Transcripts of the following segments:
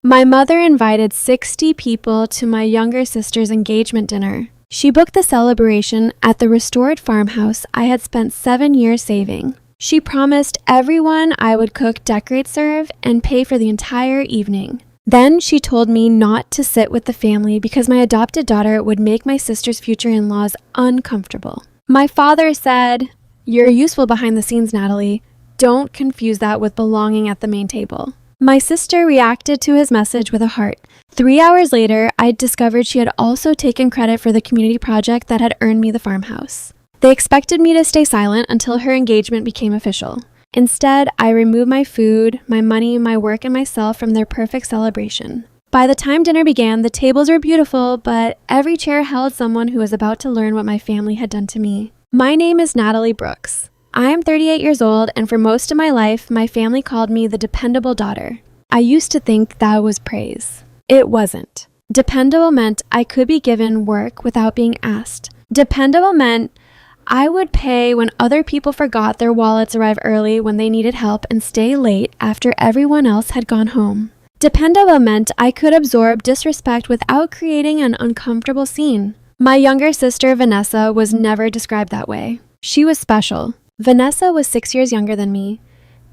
My mother invited 60 people to my younger sister's engagement dinner. She booked the celebration at the restored farmhouse I had spent 7 years saving. She promised everyone I would cook, decorate, serve, and pay for the entire evening. Then she told me not to sit with the family because my adopted daughter would make my sister's future in-laws uncomfortable. My father said, "You're useful behind the scenes, Natalie. Don't confuse that with belonging at the main table." My sister reacted to his message with a heart. 3 hours later, I discovered she had also taken credit for the community project that had earned me the farmhouse. They expected me to stay silent until her engagement became official. Instead, I removed my food, my money, my work, and myself from their perfect celebration. By the time dinner began, the tables were beautiful, but every chair held someone who was about to learn what my family had done to me. My name is Natalie Brooks. I am 38 years old, and for most of my life, my family called me the dependable daughter. I used to think that was praise. It wasn't. Dependable meant I could be given work without being asked. Dependable meant I would pay when other people forgot their wallets, arrive early when they needed help, and stay late after everyone else had gone home. Dependable meant I could absorb disrespect without creating an uncomfortable scene. My younger sister, Vanessa, was never described that way. She was special. Vanessa was 6 years younger than me,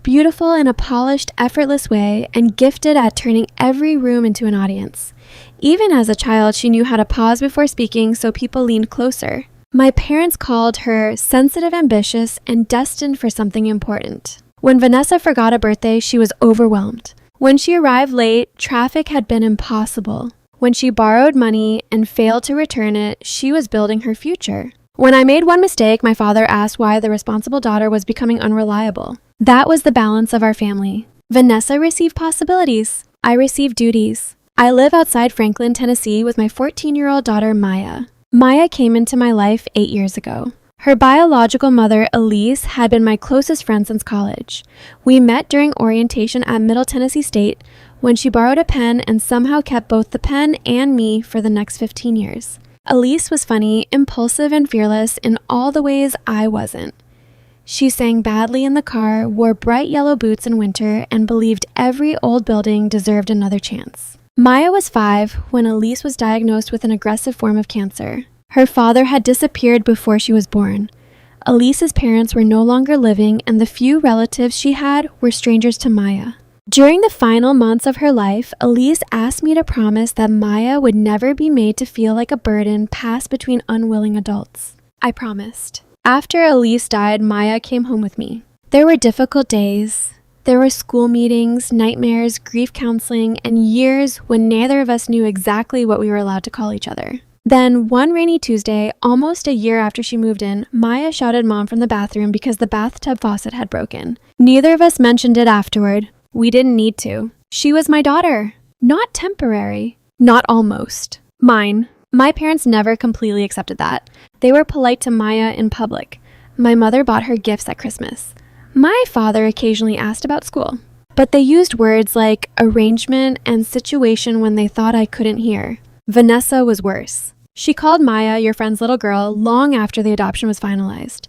beautiful in a polished, effortless way, and gifted at turning every room into an audience. Even as a child, she knew how to pause before speaking so people leaned closer. My parents called her sensitive, ambitious, and destined for something important. When Vanessa forgot a birthday, she was overwhelmed. When she arrived late, traffic had been impossible. When she borrowed money and failed to return it, she was building her future. When I made one mistake, my father asked why the responsible daughter was becoming unreliable. That was the balance of our family. Vanessa received possibilities. I received duties. I live outside Franklin, Tennessee with my 14-year-old daughter, Maya. Maya came into my life 8 years ago. Her biological mother, Elise, had been my closest friend since college. We met during orientation at Middle Tennessee State when she borrowed a pen and somehow kept both the pen and me for the next 15 years. Elise was funny, impulsive, and fearless in all the ways I wasn't. She sang badly in the car, wore bright yellow boots in winter, and believed every old building deserved another chance. Maya was 5 when Elise was diagnosed with an aggressive form of cancer. Her father had disappeared before she was born. Elise's parents were no longer living, and the few relatives she had were strangers to Maya. During the final months of her life, Elise asked me to promise that Maya would never be made to feel like a burden passed between unwilling adults. I promised. After Elise died, Maya came home with me. There were difficult days. There were school meetings, nightmares, grief counseling, and years when neither of us knew exactly what we were allowed to call each other. Then, one rainy Tuesday, almost a year after she moved in, Maya shouted Mom from the bathroom because the bathtub faucet had broken. Neither of us mentioned it afterward. We didn't need to. She was my daughter. Not temporary. Not almost. Mine. My parents never completely accepted that. They were polite to Maya in public. My mother bought her gifts at Christmas. My father occasionally asked about school. But they used words like arrangement and situation when they thought I couldn't hear. Vanessa was worse. She called Maya your friend's little girl long after the adoption was finalized.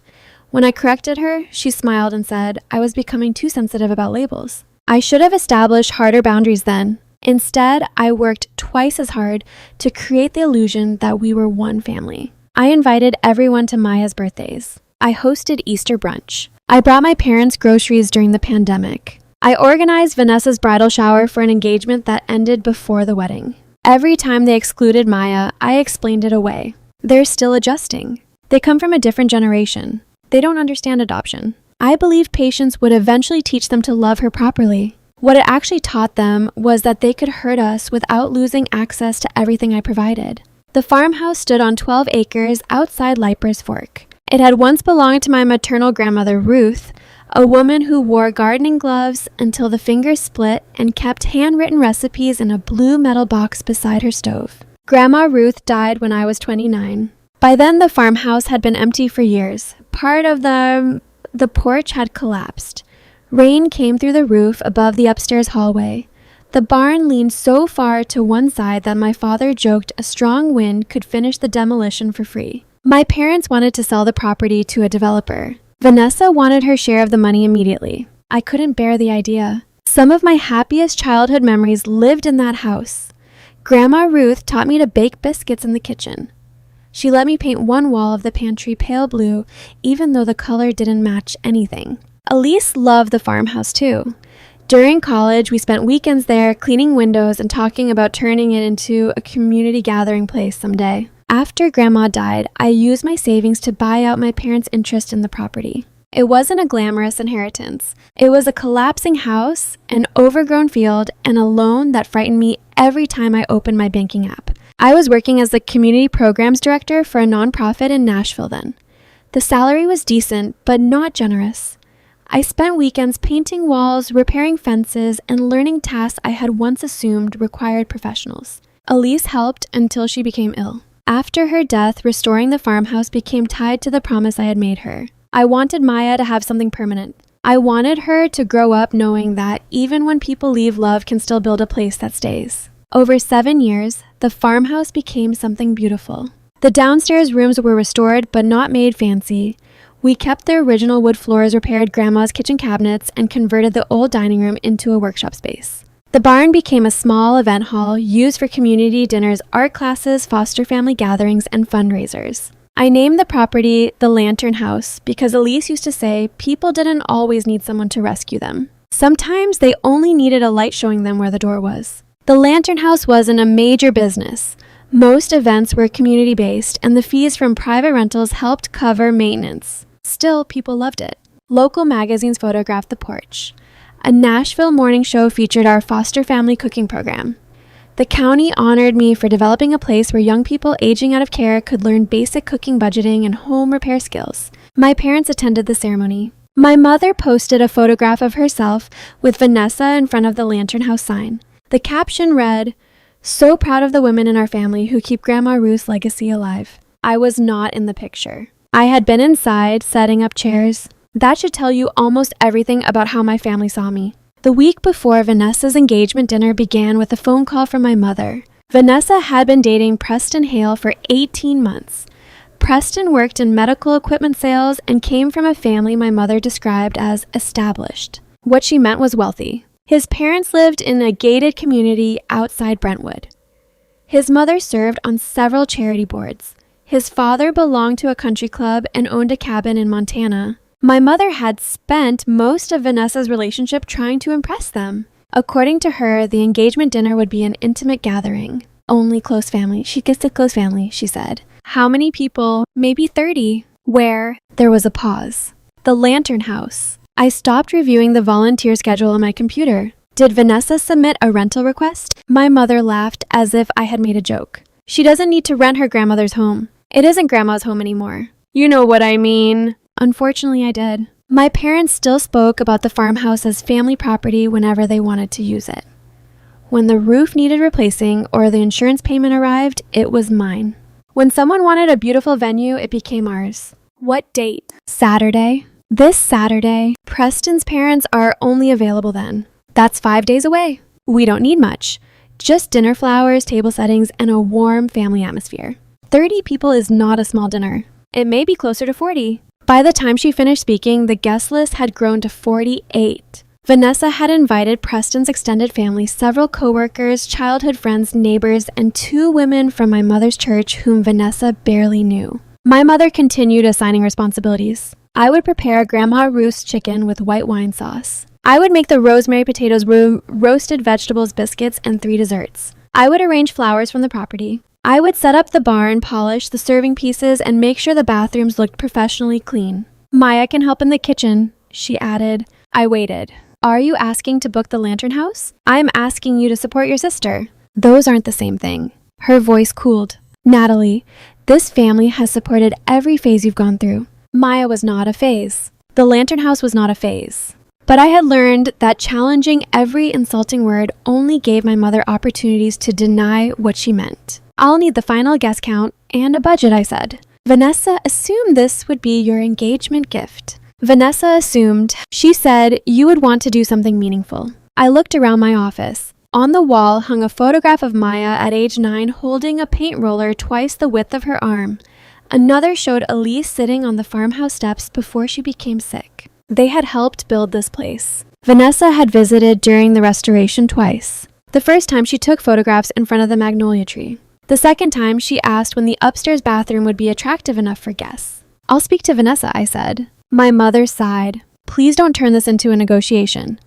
When I corrected her, she smiled and said I was becoming too sensitive about labels. I should have established harder boundaries then. Instead, I worked twice as hard to create the illusion that we were one family. I invited everyone to Maya's birthdays. I hosted Easter brunch. I brought my parents groceries during the pandemic. I organized Vanessa's bridal shower for an engagement that ended before the wedding. Every time they excluded Maya, I explained it away. They're still adjusting. They come from a different generation. They don't understand adoption. I believed patience would eventually teach them to love her properly. What it actually taught them was that they could hurt us without losing access to everything I provided. The farmhouse stood on 12 acres outside Leiper's Fork. It had once belonged to my maternal grandmother, Ruth, a woman who wore gardening gloves until the fingers split and kept handwritten recipes in a blue metal box beside her stove. Grandma Ruth died when I was 29. By then, the farmhouse had been empty for years. Part of the porch had collapsed. Rain came through the roof above the upstairs hallway. The barn leaned so far to one side that my father joked a strong wind could finish the demolition for free. My parents wanted to sell the property to a developer. Vanessa wanted her share of the money immediately. I couldn't bear the idea. Some of my happiest childhood memories lived in that house. Grandma Ruth taught me to bake biscuits in the kitchen. She let me paint one wall of the pantry pale blue, even though the color didn't match anything. Elise loved the farmhouse too. During college, we spent weekends there cleaning windows and talking about turning it into a community gathering place someday. After Grandma died, I used my savings to buy out my parents' interest in the property. It wasn't a glamorous inheritance. It was a collapsing house, an overgrown field, and a loan that frightened me every time I opened my banking app. I was working as the community programs director for a nonprofit in Nashville then. The salary was decent, but not generous. I spent weekends painting walls, repairing fences, and learning tasks I had once assumed required professionals. Elise helped until she became ill. After her death, restoring the farmhouse became tied to the promise I had made her. I wanted Maya to have something permanent. I wanted her to grow up knowing that even when people leave, love can still build a place that stays. Over 7 years, the farmhouse became something beautiful. The downstairs rooms were restored but not made fancy. We kept the original wood floors, repaired Grandma's kitchen cabinets, and converted the old dining room into a workshop space. The barn became a small event hall used for community dinners, art classes, foster family gatherings, and fundraisers. I named the property the Lantern House because Elise used to say people didn't always need someone to rescue them. Sometimes they only needed a light showing them where the door was. The Lantern House wasn't a major business. Most events were community-based, and the fees from private rentals helped cover maintenance. Still, people loved it. Local magazines photographed the porch. A Nashville morning show featured our foster family cooking program. The county honored me for developing a place where young people aging out of care could learn basic cooking, budgeting, and home repair skills. My parents attended the ceremony. My mother posted a photograph of herself with Vanessa in front of the Lantern House sign. The caption read, "So proud of the women in our family who keep Grandma Ruth's legacy alive." I was not in the picture. I had been inside, setting up chairs. That should tell you almost everything about how my family saw me. The week before Vanessa's engagement dinner began with a phone call from my mother. Vanessa had been dating Preston Hale for 18 months. Preston worked in medical equipment sales and came from a family my mother described as established. What she meant was wealthy. His parents lived in a gated community outside Brentwood. His mother served on several charity boards. His father belonged to a country club and owned a cabin in Montana. My mother had spent most of Vanessa's relationship trying to impress them. According to her, the engagement dinner would be an intimate gathering. Only close family. She kissed a close family, she said. How many people? Maybe 30. Where? There was a pause. The Lantern House. I stopped reviewing the volunteer schedule on my computer. Did Vanessa submit a rental request? My mother laughed as if I had made a joke. She doesn't need to rent her grandmother's home. It isn't Grandma's home anymore. You know what I mean. Unfortunately, I did. My parents still spoke about the farmhouse as family property whenever they wanted to use it. When the roof needed replacing or the insurance payment arrived, it was mine. When someone wanted a beautiful venue, it became ours. What date? Saturday. This Saturday. Preston's parents are only available then. That's 5 days away. We don't need much. Just dinner flowers, table settings, and a warm family atmosphere. 30 people is not a small dinner. It may be closer to 40. By the time she finished speaking, the guest list had grown to 48. Vanessa had invited Preston's extended family, several coworkers, childhood friends, neighbors, and 2 women from my mother's church whom Vanessa barely knew. My mother continued assigning responsibilities. I would prepare Grandma Ruth's chicken with white wine sauce. I would make the rosemary potatoes, roasted vegetables, biscuits, and 3 desserts. I would arrange flowers from the property. I would set up the barn, polish the serving pieces, and make sure the bathrooms looked professionally clean. Maya can help in the kitchen, she added. I waited. Are you asking to book the Lantern House? I'm asking you to support your sister. Those aren't the same thing. Her voice cooled. Natalie, this family has supported every phase you've gone through. Maya was not a phase. The Lantern House was not a phase. But I had learned that challenging every insulting word only gave my mother opportunities to deny what she meant. I'll need the final guest count and a budget, I said. Vanessa assumed this would be your engagement gift. Vanessa assumed. She said you would want to do something meaningful. I looked around my office. On the wall hung a photograph of Maya at age 9 holding a paint roller twice the width of her arm. Another showed Elise sitting on the farmhouse steps before she became sick. They had helped build this place. Vanessa had visited during the restoration twice. The first time she took photographs in front of the magnolia tree. The second time she asked when the upstairs bathroom would be attractive enough for guests. "I'll speak to Vanessa," I said. My mother sighed. "Please don't turn this into a negotiation.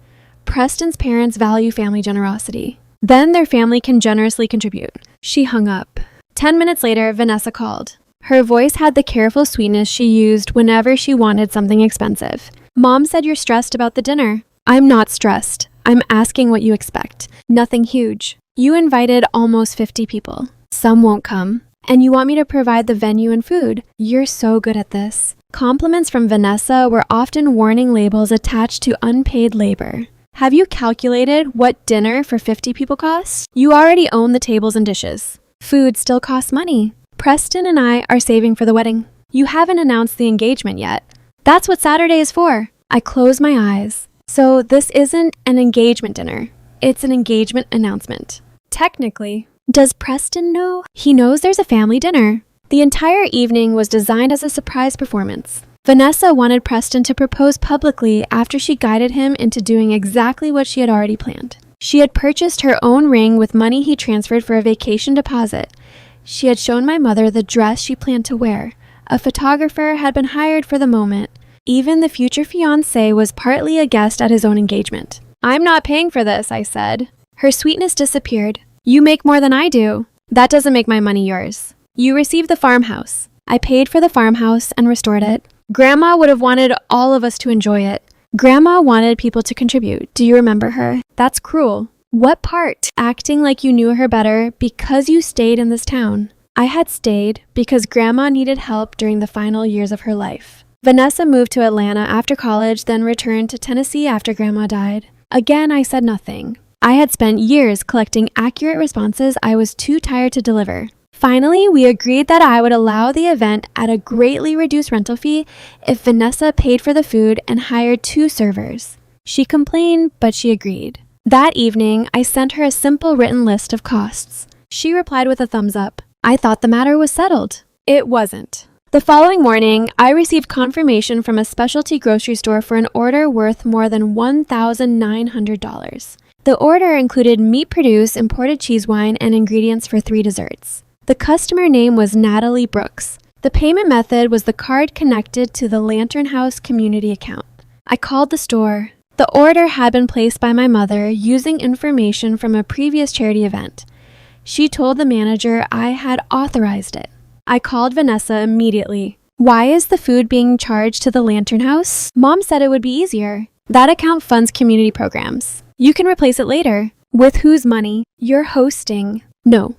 Preston's parents value family generosity. Then their family can generously contribute." She hung up. 10 minutes later, Vanessa called. Her voice had the careful sweetness she used whenever she wanted something expensive. "Mom said you're stressed about the dinner." "I'm not stressed. I'm asking what you expect. Nothing huge. You invited almost 50 people. Some won't come. And you want me to provide the venue and food. You're so good at this." Compliments from Vanessa were often warning labels attached to unpaid labor. "Have you calculated what dinner for 50 people costs? You already own the tables and dishes. Food still costs money. Preston and I are saving for the wedding. You haven't announced the engagement yet. That's what Saturday is for." I closed my eyes. So this isn't an engagement dinner. It's an engagement announcement. Technically. Does Preston know? He knows there's a family dinner. The entire evening was designed as a surprise performance. Vanessa wanted Preston to propose publicly after she guided him into doing exactly what she had already planned. She had purchased her own ring with money he transferred for a vacation deposit. She had shown my mother the dress she planned to wear. A photographer had been hired for the moment. Even the future fiancé was partly a guest at his own engagement. "I'm not paying for this," I said. Her sweetness disappeared. "You make more than I do." "That doesn't make my money yours. You received the farmhouse. I paid for the farmhouse and restored it. Grandma would have wanted all of us to enjoy it. Grandma wanted people to contribute. Do you remember her? That's cruel." "What part?" "Acting like you knew her better because you stayed in this town." I had stayed because Grandma needed help during the final years of her life. Vanessa moved to Atlanta after college, then returned to Tennessee after Grandma died. Again, I said nothing. I had spent years collecting accurate responses I was too tired to deliver. Finally, we agreed that I would allow the event at a greatly reduced rental fee if Vanessa paid for the food and hired 2 servers. She complained, but she agreed. That evening, I sent her a simple written list of costs. She replied with a thumbs up. I thought the matter was settled. It wasn't. The following morning, I received confirmation from a specialty grocery store for an order worth more than $1,900. The order included meat produce, imported cheese wine, and ingredients for 3 desserts. The customer name was Natalie Brooks. The payment method was the card connected to the Lantern House community account. I called the store. The order had been placed by my mother using information from a previous charity event. She told the manager I had authorized it. I called Vanessa immediately. "Why is the food being charged to the Lantern House? Mom said it would be easier. That account funds community programs. You can replace it later." "With whose money?" "You're hosting." "No.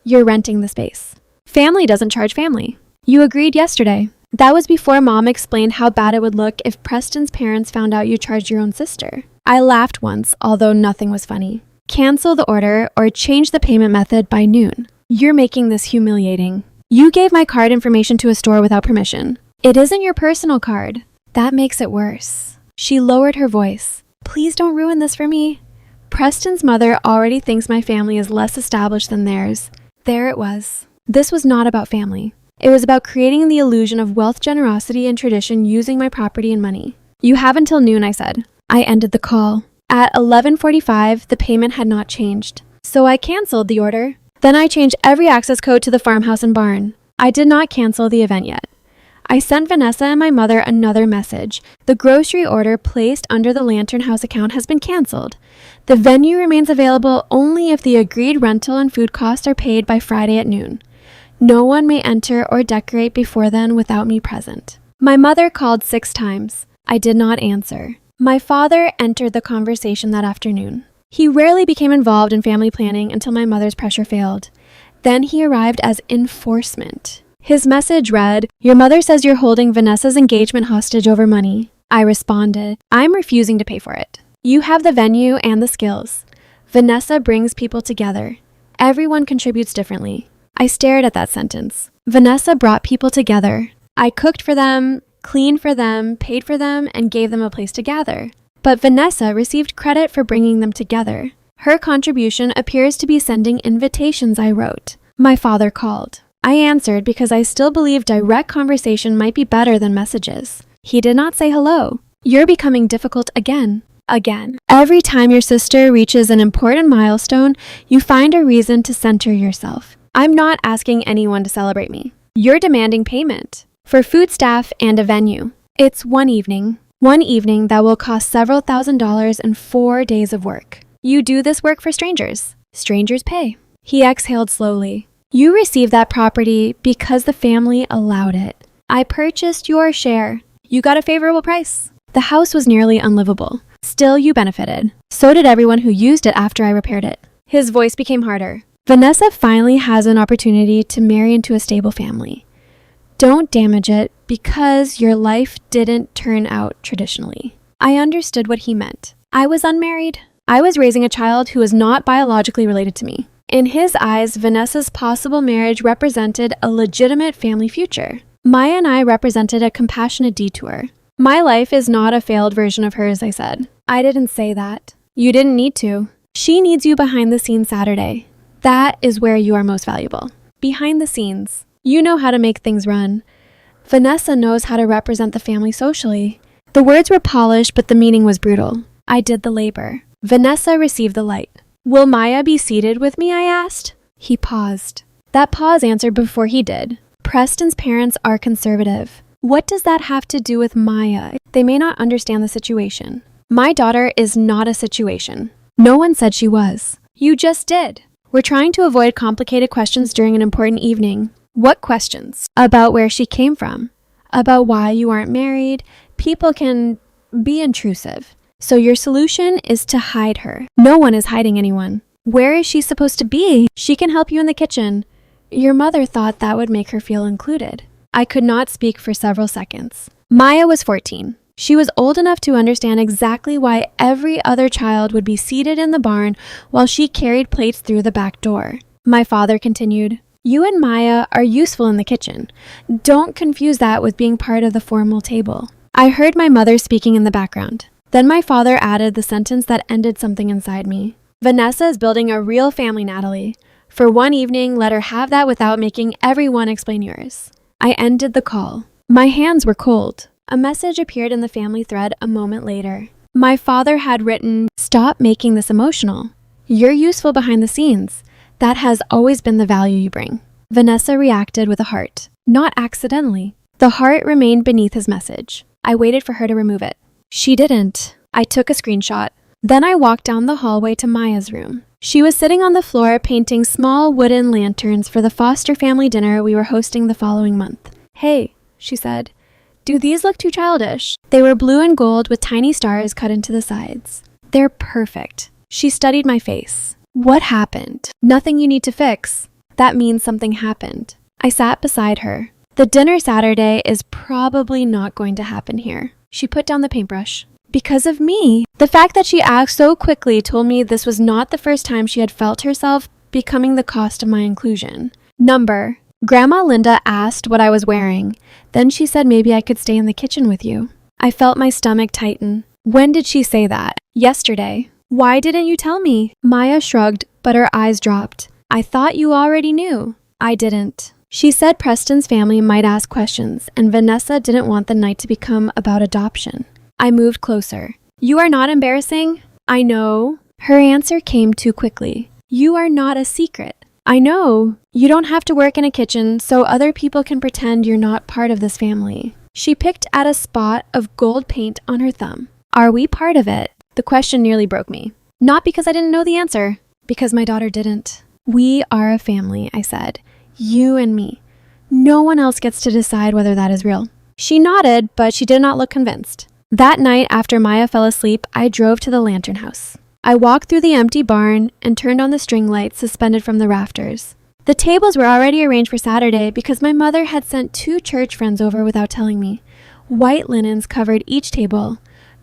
You're renting the space. Family doesn't charge family. You agreed yesterday." That was before Mom explained how bad it would look if Preston's parents found out you charged your own sister. I laughed once, although nothing was funny. "Cancel the order or change the payment method by noon. You're making this humiliating. You gave my card information to a store without permission. It isn't your personal card. That makes it worse." She lowered her voice. "Please don't ruin this for me. Preston's mother already thinks my family is less established than theirs." There it was. This was not about family. It was about creating the illusion of wealth, generosity, and tradition using my property and money. "You have until noon," I said. I ended the call. At 11:45, the payment had not changed. So I canceled the order. Then I changed every access code to the farmhouse and barn. I did not cancel the event yet. I sent Vanessa and my mother another message. The grocery order placed under the Lantern House account has been canceled. The venue remains available only if the agreed rental and food costs are paid by Friday at noon. No one may enter or decorate before then without me present. My mother called 6 times. I did not answer. My father entered the conversation that afternoon. He rarely became involved in family planning until my mother's pressure failed. Then he arrived as enforcement. His message read, "Your mother says you're holding Vanessa's engagement hostage over money." I responded, "I'm refusing to pay for it. You have the venue and the skills. Vanessa brings people together. Everyone contributes differently." I stared at that sentence. Vanessa brought people together. I cooked for them, cleaned for them, paid for them, and gave them a place to gather. But Vanessa received credit for bringing them together. Her contribution appears to be sending invitations I wrote. My father called. I answered because I still believe direct conversation might be better than messages. He did not say hello. "You're becoming difficult again." Again. Every time your sister reaches an important milestone, you find a reason to center yourself. I'm not asking anyone to celebrate me. You're demanding payment for food staff and a venue. It's one evening that will cost several $1,000s and 4 days of work. You do this work for strangers. Strangers pay. He exhaled slowly. You received that property because the family allowed it. I purchased your share. You got a favorable price. The house was nearly unlivable. Still, you benefited. So did everyone who used it after I repaired it. His voice became harder. Vanessa finally has an opportunity to marry into a stable family. Don't damage it because your life didn't turn out traditionally. I understood what he meant. I was unmarried. I was raising a child who was not biologically related to me. In his eyes, Vanessa's possible marriage represented a legitimate family future. Maya and I represented a compassionate detour. My life is not a failed version of hers, I said. I didn't say that. You didn't need to. She needs you behind the scenes Saturday. That is where you are most valuable. Behind the scenes. You know how to make things run. Vanessa knows how to represent the family socially. The words were polished, but the meaning was brutal. I did the labor. Vanessa received the light. Will Maya be seated with me, I asked. He paused. That pause answered before he did. Preston's parents are conservative. What does that have to do with Maya? They may not understand the situation. My daughter is not a situation. No one said she was. You just did. We're trying to avoid complicated questions during an important evening. What questions? About where she came from. About why you aren't married. People can be intrusive. So your solution is to hide her. No one is hiding anyone. Where is she supposed to be? She can help you in the kitchen. Your mother thought that would make her feel included. I could not speak for several seconds. Maya was 14. She was old enough to understand exactly why every other child would be seated in the barn while she carried plates through the back door. My father continued, You and Maya are useful in the kitchen. Don't confuse that with being part of the formal table. I heard my mother speaking in the background. Then my father added the sentence that ended something inside me. Vanessa is building a real family, Natalie. For one evening, let her have that without making everyone explain yours. I ended the call. My hands were cold. A message appeared in the family thread a moment later. My father had written, Stop making this emotional. You're useful behind the scenes. That has always been the value you bring. Vanessa reacted with a heart. Not accidentally. The heart remained beneath his message. I waited for her to remove it. She didn't. I took a screenshot. Then I walked down the hallway to Maya's room. She was sitting on the floor painting small wooden lanterns for the foster family dinner we were hosting the following month. Hey, she said. Do these look too childish? They were blue and gold with tiny stars cut into the sides. They're perfect. She studied my face. What happened? Nothing you need to fix. That means something happened. I sat beside her. The dinner Saturday is probably not going to happen here. She put down the paintbrush. Because of me. The fact that she asked so quickly told me this was not the first time she had felt herself becoming the cost of my inclusion. Number. Grandma Linda asked what I was wearing. Then she said maybe I could stay in the kitchen with you. I felt my stomach tighten. When did she say that? Yesterday. Why didn't you tell me? Maya shrugged, but her eyes dropped. I thought you already knew. I didn't. She said Preston's family might ask questions, and Vanessa didn't want the night to become about adoption. I moved closer. You are not embarrassing? I know. Her answer came too quickly. You are not a secret. I know. You don't have to work in a kitchen, so other people can pretend you're not part of this family. She picked at a spot of gold paint on her thumb. Are we part of it? The question nearly broke me. Not because I didn't know the answer, because my daughter didn't. We are a family, I said. You and me. No one else gets to decide whether that is real. She nodded, but she did not look convinced. That night, after Maya fell asleep, I drove to the lantern house. I walked through the empty barn and turned on the string lights suspended from the rafters. The tables were already arranged for Saturday because my mother had sent 2 church friends over without telling me. White linens covered each table.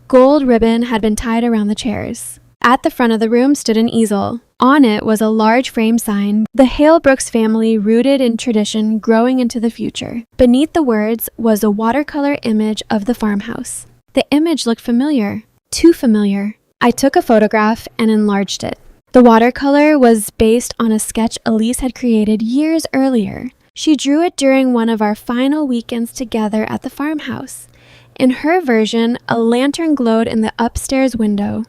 Gold ribbon had been tied around the chairs. At the front of the room stood an easel. On it was a large frame sign, the Hale Brooks family rooted in tradition growing into the future. Beneath the words was a watercolor image of the farmhouse. The image looked familiar. Too familiar. I took a photograph and enlarged it. The watercolor was based on a sketch Elise had created years earlier. She drew it during one of our final weekends together at the farmhouse. In her version, a lantern glowed in the upstairs window.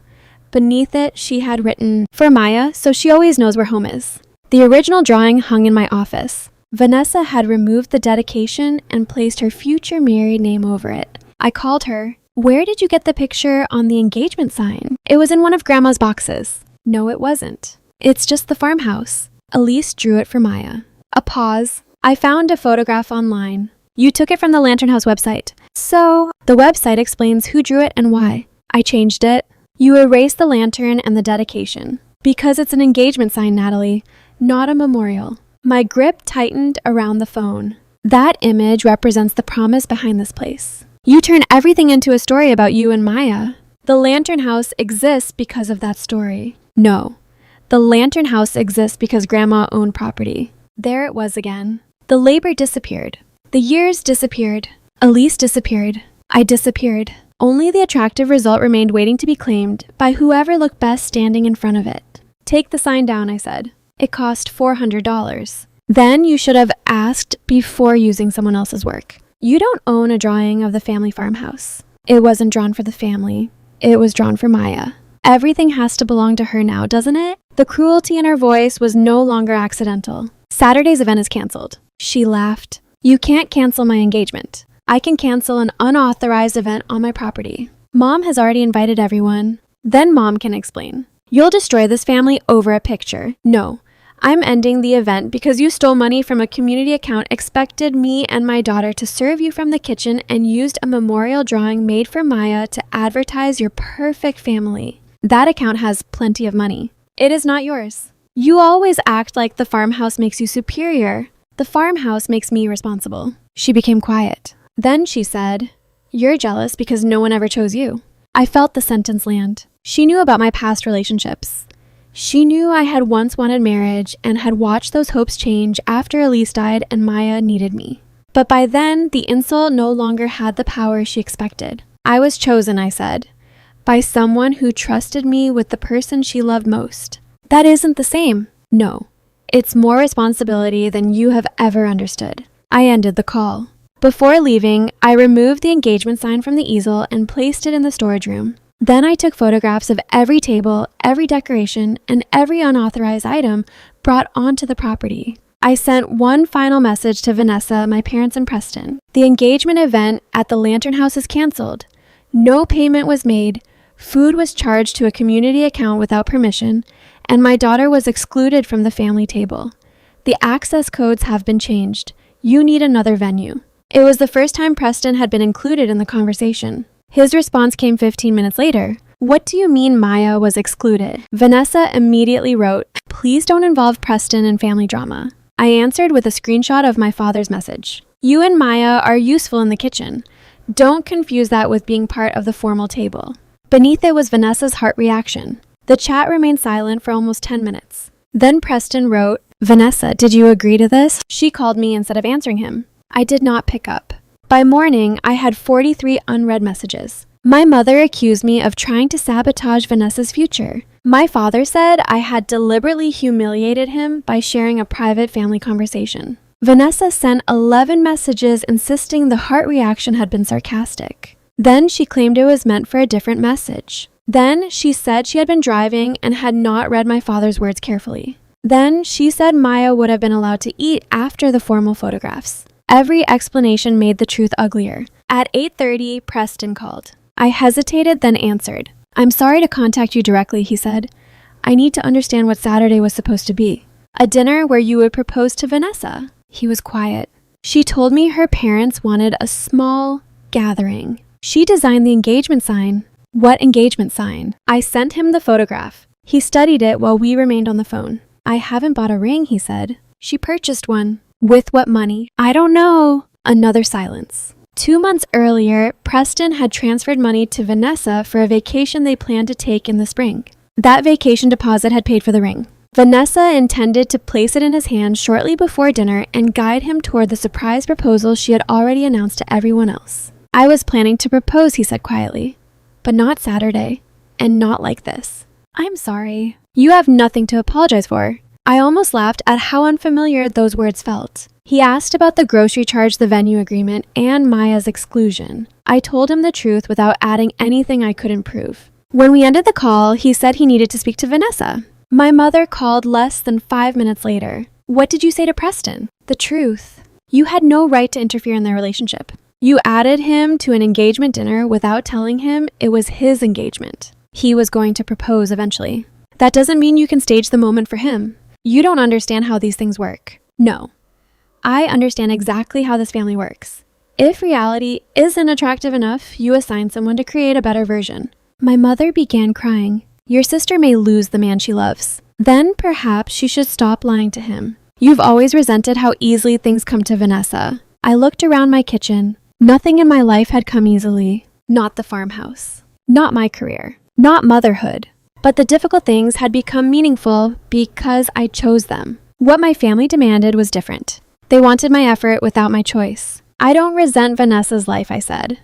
Beneath it, she had written, "For Maya, so she always knows where home is." The original drawing hung in my office. Vanessa had removed the dedication and placed her future married name over it. I called her. "Where did you get the picture on the engagement sign?" "It was in one of Grandma's boxes." "No, it wasn't. It's just the farmhouse." Elise drew it for Maya. A pause. "I found a photograph online. You took it from the Lantern House website." "So, the website explains who drew it and why." "I changed it." "You erased the lantern and the dedication." "Because it's an engagement sign, Natalie, not a memorial." My grip tightened around the phone. "That image represents the promise behind this place. You turn everything into a story about you and Maya. The Lantern House exists because of that story." "No. The Lantern House exists because Grandma owned property." There it was again. The labor disappeared. The years disappeared. Elise disappeared. I disappeared. Only the attractive result remained waiting to be claimed by whoever looked best standing in front of it. "Take the sign down," I said. "It cost $400. Then you should have asked before using someone else's work. You don't own a drawing of the family farmhouse. It wasn't drawn for the family. It was drawn for Maya. Everything has to belong to her now, doesn't it?" The cruelty in her voice was no longer accidental. "Saturday's event is canceled." She laughed. "You can't cancel my engagement. I can cancel an unauthorized event on my property. Mom has already invited everyone. Then Mom can explain. You'll destroy this family over a picture. No, I'm ending the event because you stole money from a community account, expected me and my daughter to serve you from the kitchen, and used a memorial drawing made for Maya to advertise your perfect family. That account has plenty of money. It is not yours. You always act like the farmhouse makes you superior. The farmhouse makes me responsible." She became quiet. Then she said, "You're jealous because no one ever chose you." I felt the sentence land. She knew about my past relationships. She knew I had once wanted marriage and had watched those hopes change after Elise died and Maya needed me. But by then, the insult no longer had the power she expected. "I was chosen," I said, "by someone who trusted me with the person she loved most." "That isn't the same." "No, it's more responsibility than you have ever understood." I ended the call. Before leaving, I removed the engagement sign from the easel and placed it in the storage room. Then I took photographs of every table, every decoration, and every unauthorized item brought onto the property. I sent one final message to Vanessa, my parents, and Preston. The engagement event at the Lantern House is canceled. No payment was made, food was charged to a community account without permission, and my daughter was excluded from the family table. The access codes have been changed. You need another venue. It was the first time Preston had been included in the conversation. His response came 15 minutes later. "What do you mean Maya was excluded?" Vanessa immediately wrote, "Please don't involve Preston in family drama." I answered with a screenshot of my father's message. "You and Maya are useful in the kitchen. Don't confuse that with being part of the formal table." Beneath it was Vanessa's heart reaction. The chat remained silent for almost 10 minutes. Then Preston wrote, "Vanessa, did you agree to this?" She called me instead of answering him. I did not pick up. By morning, I had 43 unread messages. My mother accused me of trying to sabotage Vanessa's future. My father said I had deliberately humiliated him by sharing a private family conversation. Vanessa sent 11 messages insisting the heart reaction had been sarcastic. Then she claimed it was meant for a different message. Then she said she had been driving and had not read my father's words carefully. Then she said Maya would have been allowed to eat after the formal photographs. Every explanation made the truth uglier. At 8:30, Preston called. I hesitated, then answered. "I'm sorry to contact you directly," he said. "I need to understand what Saturday was supposed to be." "A dinner where you would propose to Vanessa." He was quiet. "She told me her parents wanted a small gathering. She designed the engagement sign." "What engagement sign?" I sent him the photograph. He studied it while we remained on the phone. "I haven't bought a ring," he said. "She purchased one." "With what money?" "I don't know." Another silence. 2 months earlier, Preston had transferred money to Vanessa for a vacation they planned to take in the spring. That vacation deposit had paid for the ring. Vanessa intended to place it in his hand shortly before dinner and guide him toward the surprise proposal she had already announced to everyone else. "I was planning to propose," he said quietly, "but not Saturday, and not like this." "I'm sorry." "You have nothing to apologize for." I almost laughed at how unfamiliar those words felt. He asked about the grocery charge, the venue agreement, and Maya's exclusion. I told him the truth without adding anything I couldn't prove. When we ended the call, he said he needed to speak to Vanessa. My mother called less than 5 minutes later. What did you say to Preston? The truth. You had no right to interfere in their relationship. You added him to an engagement dinner without telling him it was his engagement. He was going to propose eventually. That doesn't mean you can stage the moment for him. You don't understand how these things work. No. I understand exactly how this family works. If reality isn't attractive enough, you assign someone to create a better version. My mother began crying. Your sister may lose the man she loves. Then perhaps she should stop lying to him. You've always resented how easily things come to Vanessa. I looked around my kitchen. Nothing in my life had come easily. Not the farmhouse. Not my career. Not motherhood. But the difficult things had become meaningful because I chose them. What my family demanded was different. They wanted my effort without my choice. I don't resent Vanessa's life, I said.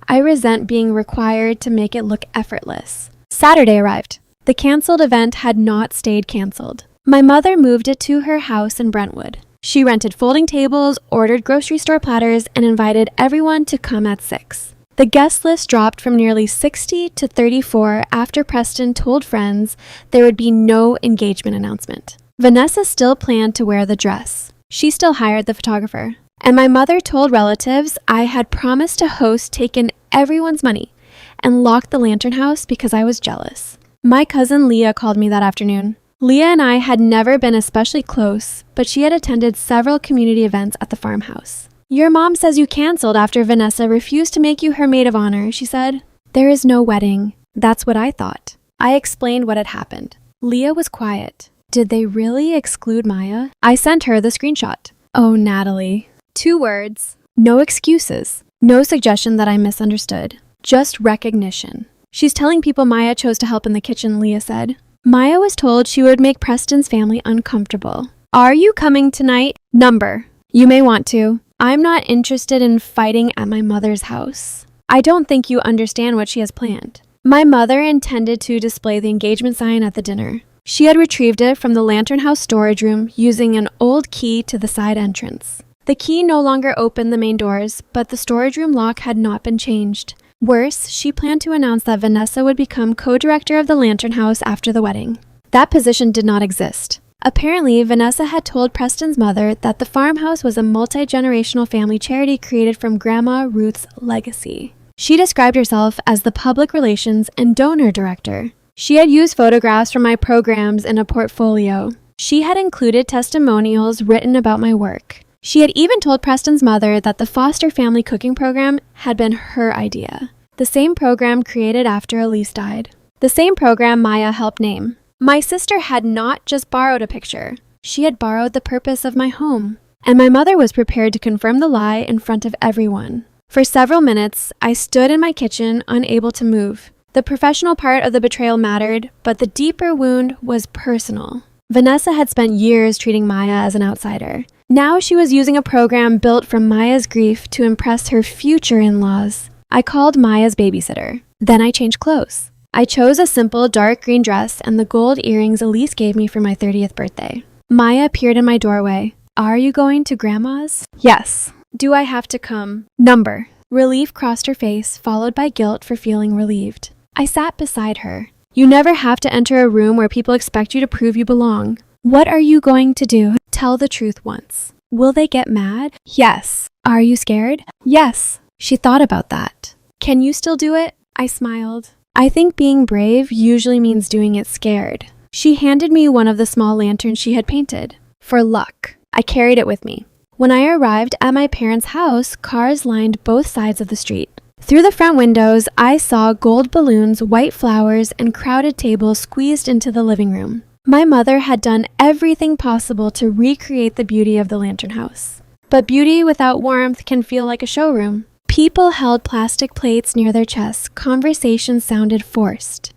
I resent being required to make it look effortless. Saturday arrived. The canceled event had not stayed canceled. My mother moved it to her house in Brentwood. She rented folding tables, ordered grocery store platters, and invited everyone to come at 6. The guest list dropped from nearly 60 to 34 after Preston told friends there would be no engagement announcement. Vanessa still planned to wear the dress. She still hired the photographer. And my mother told relatives I had promised to host, taken everyone's money, and locked the lantern house because I was jealous. My cousin Leah called me that afternoon. Leah and I had never been especially close, but she had attended several community events at the farmhouse. Your mom says you canceled after Vanessa refused to make you her maid of honor, she said. There is no wedding. That's what I thought. I explained what had happened. Leah was quiet. Did they really exclude Maya? I sent her the screenshot. Oh, Natalie. 2 words. No excuses. No suggestion that I misunderstood. Just recognition. She's telling people Maya chose to help in the kitchen, Leah said. Maya was told she would make Preston's family uncomfortable. Are you coming tonight? Number. You may want to. I'm not interested in fighting at my mother's house. I don't think you understand what she has planned. My mother intended to display the engagement sign at the dinner. She had retrieved it from the Lantern House storage room using an old key to the side entrance. The key no longer opened the main doors, but the storage room lock had not been changed. Worse, she planned to announce that Vanessa would become co-director of the Lantern House after the wedding. That position did not exist. Apparently, Vanessa had told Preston's mother that the farmhouse was a multi-generational family charity created from Grandma Ruth's legacy. She described herself as the public relations and donor director. She had used photographs from my programs in a portfolio. She had included testimonials written about my work. She had even told Preston's mother that the foster family cooking program had been her idea. The same program created after Elise died. The same program Maya helped name. My sister had not just borrowed a picture. She had borrowed the purpose of my home. And my mother was prepared to confirm the lie in front of everyone. For several minutes, I stood in my kitchen, unable to move. The professional part of the betrayal mattered, but the deeper wound was personal. Vanessa had spent years treating Maya as an outsider. Now she was using a program built from Maya's grief to impress her future in-laws. I called Maya's babysitter. Then I changed clothes. I chose a simple dark green dress and the gold earrings Elise gave me for my 30th birthday. Maya appeared in my doorway. Are you going to Grandma's? Yes. Do I have to come? Number. Relief crossed her face, followed by guilt for feeling relieved. I sat beside her. You never have to enter a room where people expect you to prove you belong. What are you going to do? Tell the truth once. Will they get mad? Yes. Are you scared? Yes. She thought about that. Can you still do it? I smiled. I think being brave usually means doing it scared. She handed me one of the small lanterns she had painted. For luck. I carried it with me. When I arrived at my parents' house, cars lined both sides of the street. Through the front windows, I saw gold balloons, white flowers, and crowded tables squeezed into the living room. My mother had done everything possible to recreate the beauty of the Lantern House. But beauty without warmth can feel like a showroom. People held plastic plates near their chests. Conversations sounded forced.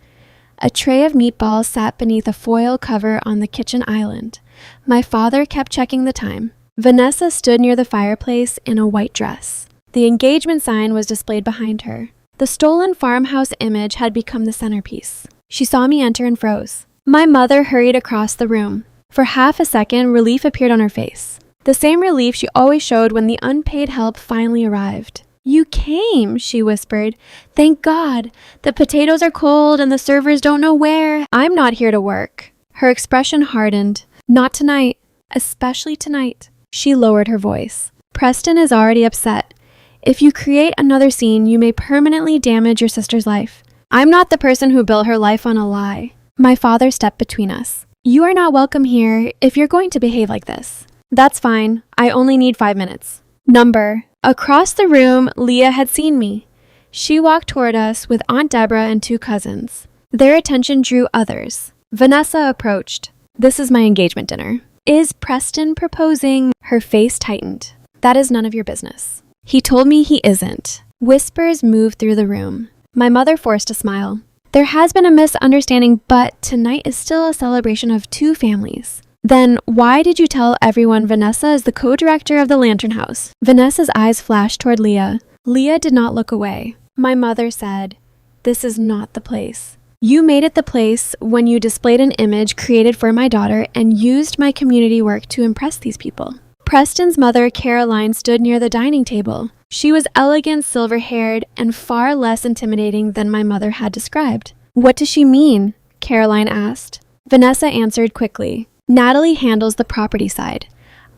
A tray of meatballs sat beneath a foil cover on the kitchen island. My father kept checking the time. Vanessa stood near the fireplace in a white dress. The engagement sign was displayed behind her. The stolen farmhouse image had become the centerpiece. She saw me enter and froze. My mother hurried across the room. For half a second, relief appeared on her face. the same relief she always showed when the unpaid help finally arrived. "You came," she whispered. "Thank God. The potatoes are cold and the servers don't know where. I'm not here to work." Her expression hardened. "Not tonight. Especially tonight." She lowered her voice. "Preston is already upset. If you create another scene, you may permanently damage your sister's life. I'm not the person who built her life on a lie." My father stepped between us. "You are not welcome here if you're going to behave like this." "That's fine. I only need 5 minutes." Number. Across the room, Leah had seen me. She walked toward us with Aunt Deborah and 2 cousins. Their attention drew others. Vanessa approached. "This is my engagement dinner." "Is Preston proposing?" Her face tightened. "That is none of your business." "He told me he isn't." Whispers moved through the room. My mother forced a smile. "There has been a misunderstanding, but tonight is still a celebration of 2 families." "Then why did you tell everyone Vanessa is the co-director of the Lantern House?" Vanessa's eyes flashed toward Leah. Leah did not look away. My mother said, "This is not the place. You made it the place when you displayed an image created for my daughter and used my community work to impress these people." Preston's mother, Caroline, stood near the dining table. She was elegant, silver-haired, and far less intimidating than my mother had described. "What does she mean?" Caroline asked. Vanessa answered quickly. "Natalie handles the property side.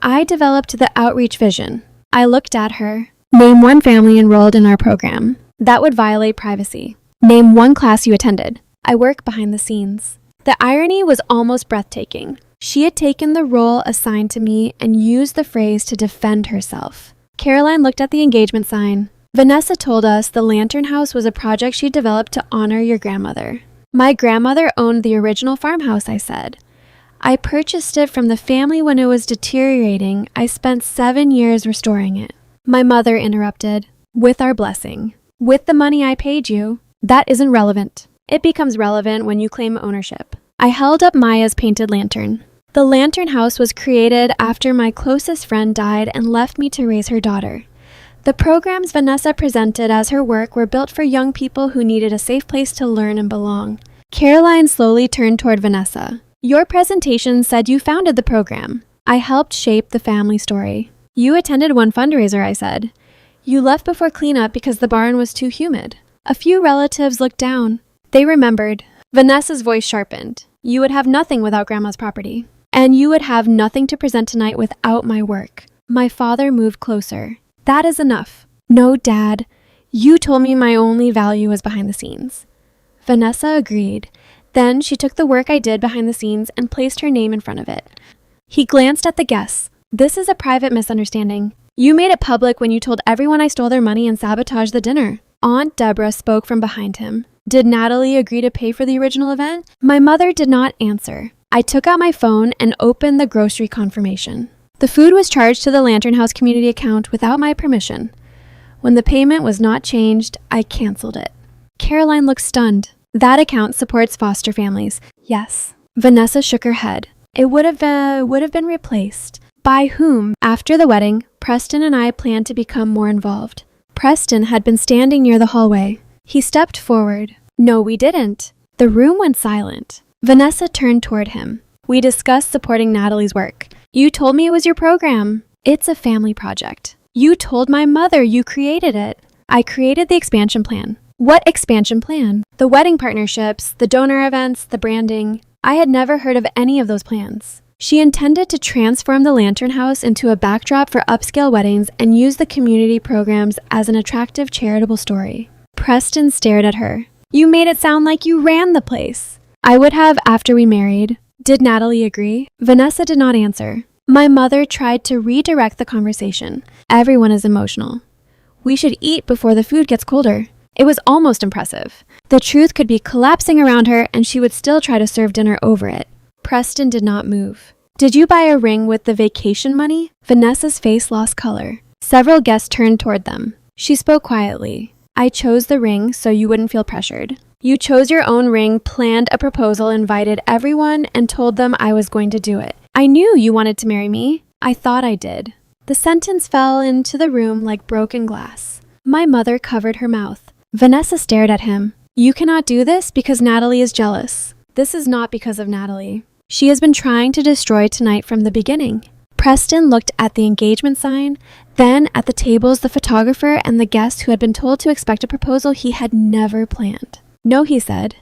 I developed the outreach vision." I looked at her. "Name 1 family enrolled in our program." "That would violate privacy." "Name 1 class you attended." "I work behind the scenes." The irony was almost breathtaking. She had taken the role assigned to me and used the phrase to defend herself. Caroline looked at the engagement sign. "Vanessa told us the Lantern House was a project she developed to honor your grandmother." "My grandmother owned the original farmhouse," I said. "I purchased it from the family when it was deteriorating. I spent 7 years restoring it." My mother interrupted. "With our blessing. With the money I paid you." "That isn't relevant." "It becomes relevant when you claim ownership." I held up Maya's painted lantern. "The Lantern House was created after my closest friend died and left me to raise her daughter. The programs Vanessa presented as her work were built for young people who needed a safe place to learn and belong." Caroline slowly turned toward Vanessa. "Your presentation said you founded the program." I helped shape the family story. "You attended 1 fundraiser," I said. "You left before cleanup because the barn was too humid." A few relatives looked down. They remembered. Vanessa's voice sharpened. "You would have nothing without Grandma's property. And you would have nothing to present tonight without my work." My father moved closer. "That is enough." "No, Dad. You told me my only value was behind the scenes." Vanessa agreed. Then she took the work I did behind the scenes and placed her name in front of it. He glanced at the guests. "This is a private misunderstanding. You made it public when you told everyone I stole their money and sabotaged the dinner." Aunt Deborah spoke from behind him. "Did Natalie agree to pay for the original event?" My mother did not answer. I took out my phone and opened the grocery confirmation. The food was charged to the Lantern House community account without my permission. When the payment was not changed, I canceled it. Caroline looked stunned. "That account supports foster families." "Yes." Vanessa shook her head. "It would have been replaced." "By whom?" After the wedding, Preston and I planned to become more involved. Preston had been standing near the hallway. He stepped forward. "No, we didn't." The room went silent. Vanessa turned toward him. "We discussed supporting Natalie's work. You told me it was your program." "It's a family project." "You told my mother you created it." "I created the expansion plan." "What expansion plan?" "The wedding partnerships, the donor events, the branding." I had never heard of any of those plans. She intended to transform the Lantern House into a backdrop for upscale weddings and use the community programs as an attractive charitable story. Preston stared at her. "You made it sound like you ran the place." "I would have after we married." "Did Natalie agree?" Vanessa did not answer. My mother tried to redirect the conversation. "Everyone is emotional. We should eat before the food gets colder." It was almost impressive. The truth could be collapsing around her and she would still try to serve dinner over it. Preston did not move. "Did you buy a ring with the vacation money?" Vanessa's face lost color. Several guests turned toward them. She spoke quietly. "I chose the ring so you wouldn't feel pressured." "You chose your own ring, planned a proposal, invited everyone, and told them I was going to do it. I knew you wanted to marry me." "I thought I did." The sentence fell into the room like broken glass. My mother covered her mouth. Vanessa stared at him. "You cannot do this because Natalie is jealous." "This is not because of Natalie. She has been trying to destroy tonight from the beginning." Preston looked at the engagement sign, then at the tables, the photographer, and the guests who had been told to expect a proposal he had never planned. No, he said.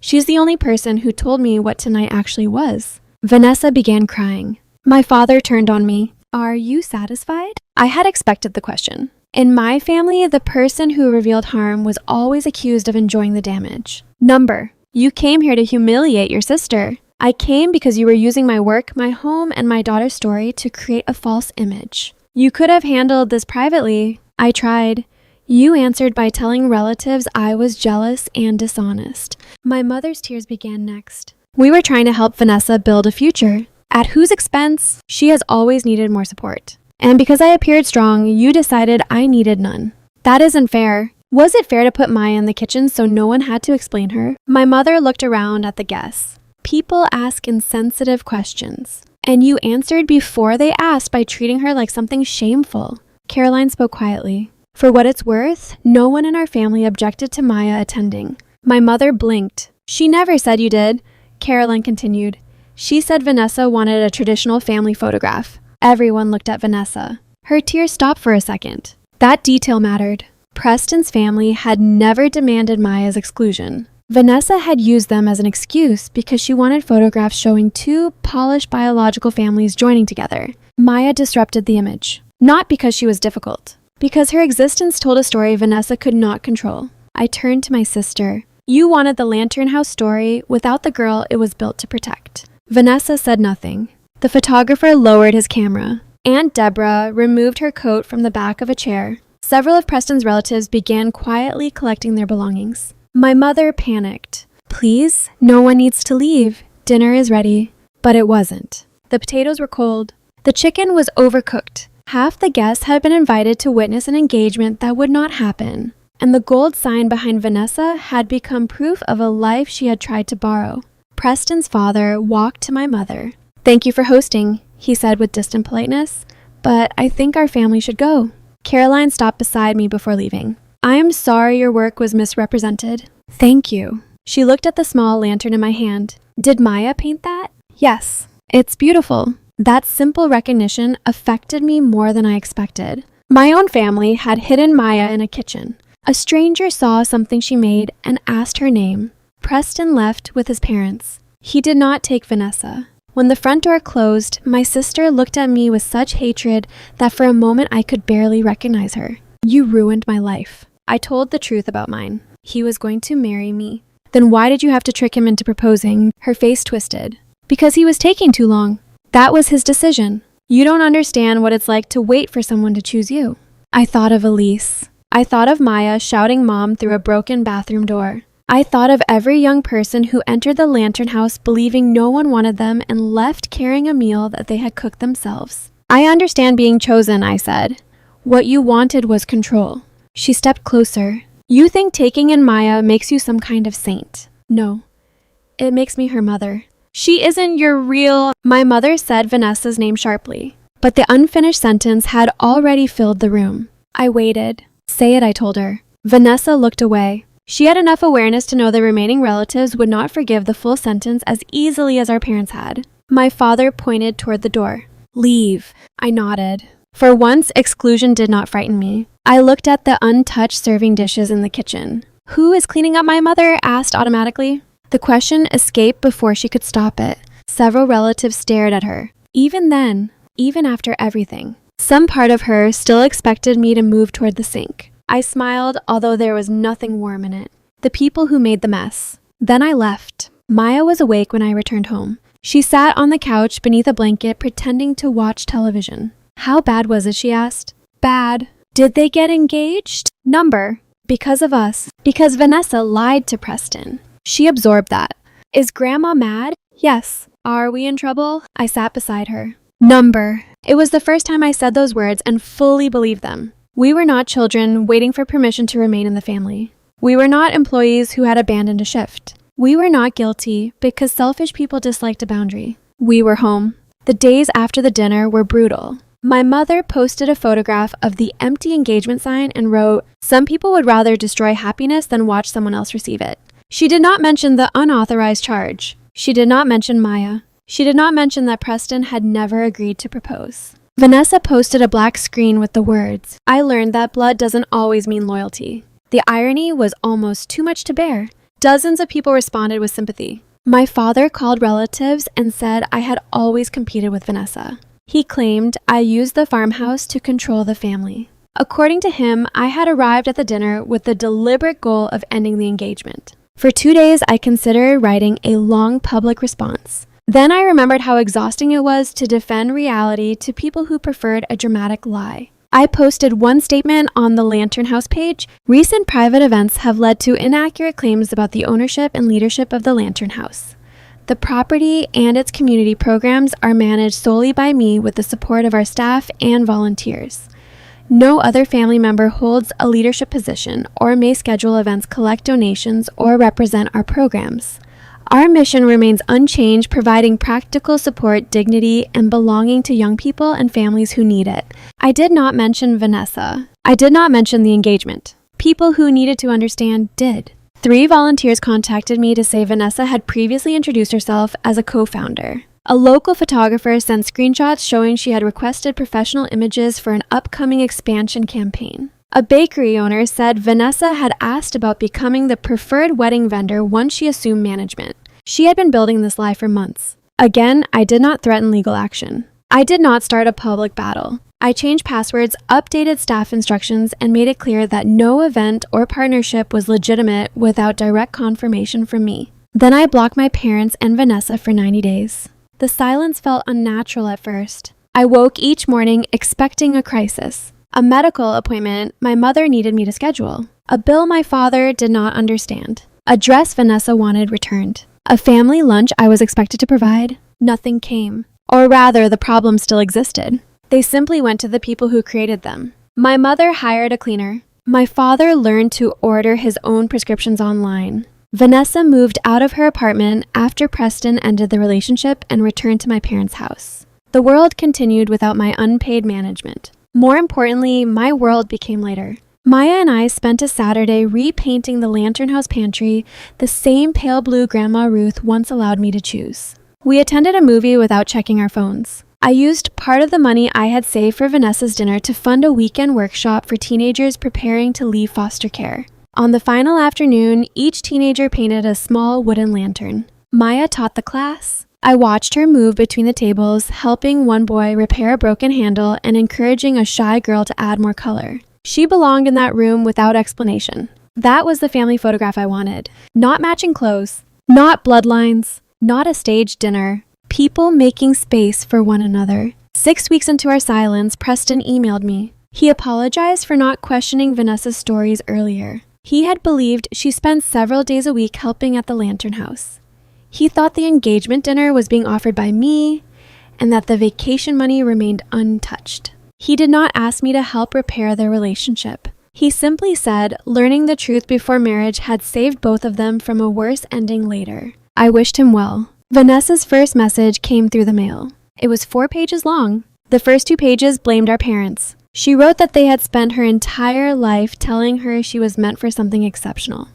She's the only person who told me what tonight actually was. Vanessa began crying. My father turned on me. Are you satisfied? I had expected the question. In my family, the person who revealed harm was always accused of enjoying the damage. Number, you came here to humiliate your sister. I came because you were using my work, my home, and my daughter's story to create a false image. You could have handled this privately. I tried. You answered by telling relatives I was jealous and dishonest. My mother's tears began next. We were trying to help Vanessa build a future. At whose expense? She has always needed more support. And because I appeared strong, you decided I needed none. That isn't fair. Was it fair to put Maya in the kitchen so no one had to explain her? My mother looked around at the guests. People ask insensitive questions, and you answered before they asked by treating her like something shameful. Caroline spoke quietly. For what it's worth, no one in our family objected to Maya attending. My mother blinked. She never said you did. Caroline continued. She said Vanessa wanted a traditional family photograph. Everyone looked at Vanessa. Her tears stopped for a second. That detail mattered. Preston's family had never demanded Maya's exclusion. Vanessa had used them as an excuse because she wanted photographs showing two polished biological families joining together. Maya disrupted the image. Not because she was difficult, because her existence told a story Vanessa could not control. I turned to my sister. You wanted the Lantern House story without the girl it was built to protect. Vanessa said nothing. The photographer lowered his camera. Aunt Deborah removed her coat from the back of a chair. Several of Preston's relatives began quietly collecting their belongings. My mother panicked. Please, no one needs to leave. Dinner is ready. But it wasn't. The potatoes were cold. The chicken was overcooked. Half the guests had been invited to witness an engagement that would not happen. And the gold sign behind Vanessa had become proof of a life she had tried to borrow. Preston's father walked to my mother. Thank you for hosting, he said with distant politeness, but I think our family should go. Caroline stopped beside me before leaving. I am sorry your work was misrepresented. Thank you. She looked at the small lantern in my hand. Did Maya paint that? Yes. It's beautiful. That simple recognition affected me more than I expected. My own family had hidden Maya in a kitchen. A stranger saw something she made and asked her name. Preston left with his parents. He did not take Vanessa. When the front door closed, my sister looked at me with such hatred that for a moment I could barely recognize her. You ruined my life. I told the truth about mine. He was going to marry me. Then why did you have to trick him into proposing? Her face twisted. Because he was taking too long. That was his decision. You don't understand what it's like to wait for someone to choose you. I thought of Elise. I thought of Maya shouting mom through a broken bathroom door. I thought of every young person who entered the Lantern House believing no one wanted them and left carrying a meal that they had cooked themselves. I understand being chosen, I said. What you wanted was control. She stepped closer. You think taking in Maya makes you some kind of saint. No, it makes me her mother. She isn't your real... My mother said Vanessa's name sharply, but the unfinished sentence had already filled the room. I waited. Say it, I told her. Vanessa looked away. She had enough awareness to know the remaining relatives would not forgive the full sentence as easily as our parents had. My father pointed toward the door. Leave. I nodded. For once, exclusion did not frighten me. I looked at the untouched serving dishes in the kitchen. Who is cleaning up my mother? Asked automatically. The question escaped before she could stop it. Several relatives stared at her. Even then, even after everything, some part of her still expected me to move toward the sink. I smiled, although there was nothing warm in it. The people who made the mess. Then I left. Maya was awake when I returned home. She sat on the couch beneath a blanket pretending to watch television. How bad was it, she asked. Bad. Did they get engaged? Number. Because of us. Because Vanessa lied to Preston. She absorbed that. Is Grandma mad? Yes. Are we in trouble? I sat beside her. Number. It was the first time I said those words and fully believed them. We were not children waiting for permission to remain in the family. We were not employees who had abandoned a shift. We were not guilty because selfish people disliked a boundary. We were home. The days after the dinner were brutal. My mother posted a photograph of the empty engagement sign and wrote, "Some people would rather destroy happiness than watch someone else receive it." She did not mention the unauthorized charge. She did not mention Maya. She did not mention that Preston had never agreed to propose. Vanessa posted a black screen with the words, "I learned that blood doesn't always mean loyalty." The irony was almost too much to bear. Dozens of people responded with sympathy. My father called relatives and said I had always competed with Vanessa. He claimed I used the farmhouse to control the family. According to him, I had arrived at the dinner with the deliberate goal of ending the engagement. For 2 days, I considered writing a long public response. Then I remembered how exhausting it was to defend reality to people who preferred a dramatic lie. I posted one statement on the Lantern House page. Recent private events have led to inaccurate claims about the ownership and leadership of the Lantern House. The property and its community programs are managed solely by me with the support of our staff and volunteers. No other family member holds a leadership position or may schedule events, collect donations, or represent our programs. Our mission remains unchanged, providing practical support, dignity, and belonging to young people and families who need it. I did not mention Vanessa. I did not mention the engagement. People who needed to understand did. 3 volunteers contacted me to say Vanessa had previously introduced herself as a co-founder. A local photographer sent screenshots showing she had requested professional images for an upcoming expansion campaign. A bakery owner said Vanessa had asked about becoming the preferred wedding vendor once she assumed management. She had been building this lie for months. Again, I did not threaten legal action. I did not start a public battle. I changed passwords, updated staff instructions, and made it clear that no event or partnership was legitimate without direct confirmation from me. Then I blocked my parents and Vanessa for 90 days. The silence felt unnatural at first. I woke each morning expecting a crisis. A medical appointment my mother needed me to schedule. A bill my father did not understand. A dress Vanessa wanted returned. A family lunch I was expected to provide. Nothing came. Or rather, the problem still existed. They simply went to the people who created them. My mother hired a cleaner. My father learned to order his own prescriptions online. Vanessa moved out of her apartment after Preston ended the relationship and returned to my parents' house. The world continued without my unpaid management. More importantly, my world became lighter. Maya and I spent a Saturday repainting the Lantern House pantry, the same pale blue Grandma Ruth once allowed me to choose. We attended a movie without checking our phones. I used part of the money I had saved for Vanessa's dinner to fund a weekend workshop for teenagers preparing to leave foster care. On the final afternoon, each teenager painted a small wooden lantern. Maya taught the class. I watched her move between the tables, helping one boy repair a broken handle and encouraging a shy girl to add more color. She belonged in that room without explanation. That was the family photograph I wanted. Not matching clothes, not bloodlines, not a staged dinner. People making space for one another. 6 weeks into our silence, Preston emailed me. He apologized for not questioning Vanessa's stories earlier. He had believed she spent several days a week helping at the Lantern House. He thought the engagement dinner was being offered by me and that the vacation money remained untouched. He did not ask me to help repair their relationship. He simply said learning the truth before marriage had saved both of them from a worse ending later. I wished him well. Vanessa's first message came through the mail. It was 4 pages long. The first 2 pages blamed our parents. She wrote that they had spent her entire life telling her she was meant for something exceptional.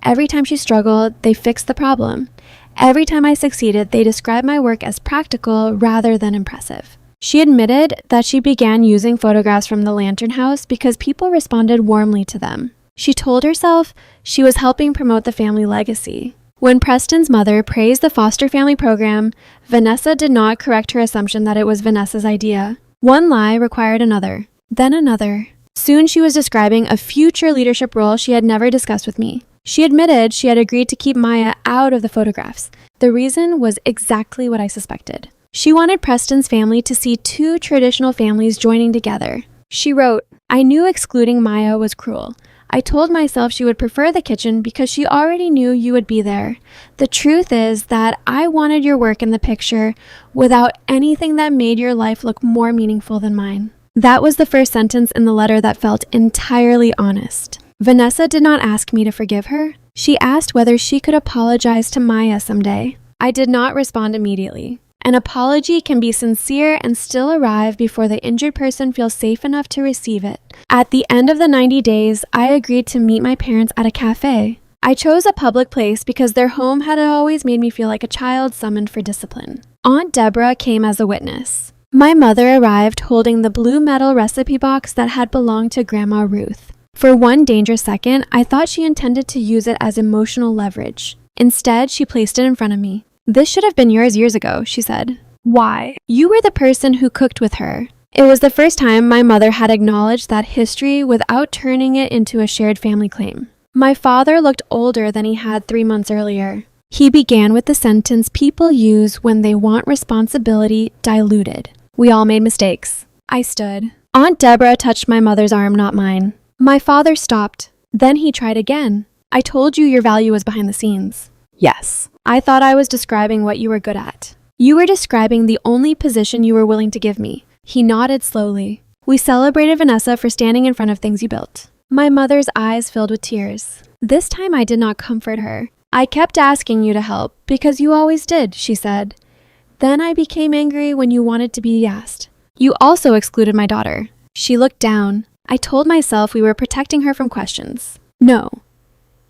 Every time she struggled, they fixed the problem. Every time I succeeded, they described my work as practical rather than impressive. She admitted that she began using photographs from the Lantern House because people responded warmly to them. She told herself she was helping promote the family legacy. When Preston's mother praised the foster family program, Vanessa did not correct her assumption that it was Vanessa's idea. One lie required another, then another. Soon she was describing a future leadership role she had never discussed with me. She admitted she had agreed to keep Maya out of the photographs. The reason was exactly what I suspected. She wanted Preston's family to see 2 traditional families joining together. She wrote, "I knew excluding Maya was cruel. I told myself she would prefer the kitchen because she already knew you would be there. The truth is that I wanted your work in the picture without anything that made your life look more meaningful than mine." That was the first sentence in the letter that felt entirely honest. Vanessa did not ask me to forgive her. She asked whether she could apologize to Maya someday. I did not respond immediately. An apology can be sincere and still arrive before the injured person feels safe enough to receive it. At the end of the 90 days, I agreed to meet my parents at a cafe. I chose a public place because their home had always made me feel like a child summoned for discipline. Aunt Deborah came as a witness. My mother arrived holding the blue metal recipe box that had belonged to Grandma Ruth. For one dangerous second, I thought she intended to use it as emotional leverage. Instead, she placed it in front of me. "This should have been yours years ago," she said. "Why?" "You were the person who cooked with her." It was the first time my mother had acknowledged that history without turning it into a shared family claim. My father looked older than he had 3 months earlier. He began with the sentence people use when they want responsibility diluted. "We all made mistakes." I stood. Aunt Deborah touched my mother's arm, not mine. My father stopped. Then he tried again. "I told you your value was behind the scenes." "Yes." "I thought I was describing what you were good at." "You were describing the only position you were willing to give me." He nodded slowly. "We celebrated Vanessa for standing in front of things you built." My mother's eyes filled with tears. This time I did not comfort her. "I kept asking you to help because you always did," she said. "Then I became angry when you wanted to be asked. You also excluded my daughter." She looked down. I told myself we were protecting her from questions. "No.